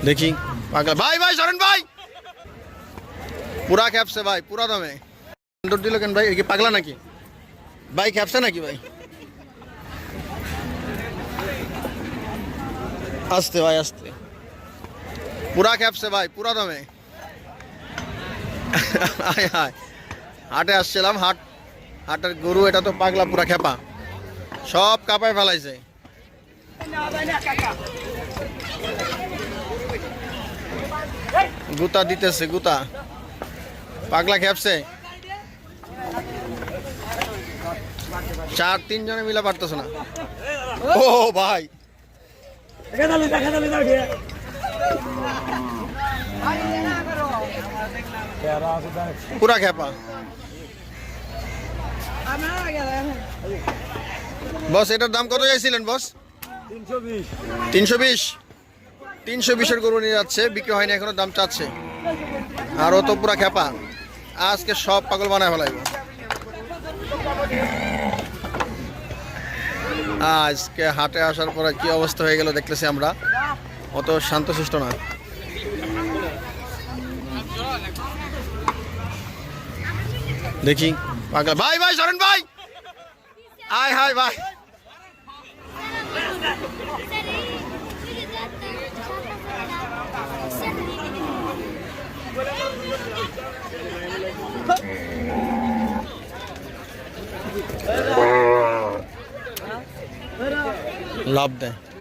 দেখি পাগলা ভাই ভাই সরেন ভাই পুরা খ্যাপসে ভাই পুরা দমে দৌড় দিল কেন ভাই কি পাগলা নাকি ভাই খ্যাপসে নাকি ভাই আস্তে ভাই আস্তে পুরা খ্যাপসে ভাই পুরা দমে আয় হায় হাটে আসছিলাম হাটের গরু এটা তো পাগলা পুরা খেপা সব কাপায় ফেলাইছে গুতা দিতেছে গুতা পাগলা খেপছে তিন জনে মিলা পারতেছে না ও ভাই পুরা খেপা বস এটার দাম কত চাইছিলেন বস 320 320 গরু নিয়ে যাচ্ছে বিক্রি হয়নি এখনো দাম চাচ্ছে আর ও তো পুরা খেপা আজকে সব পাগল বানায় ফেলাইব আজকে হাটে আসার পরে কি অবস্থা হয়ে গেল দেখতেছি আমরা অত শান্তশিষ্ট না দেখি পাগলা ভাই ভাই সরেন ভাই আয় হায় ভাই লাভ দেয়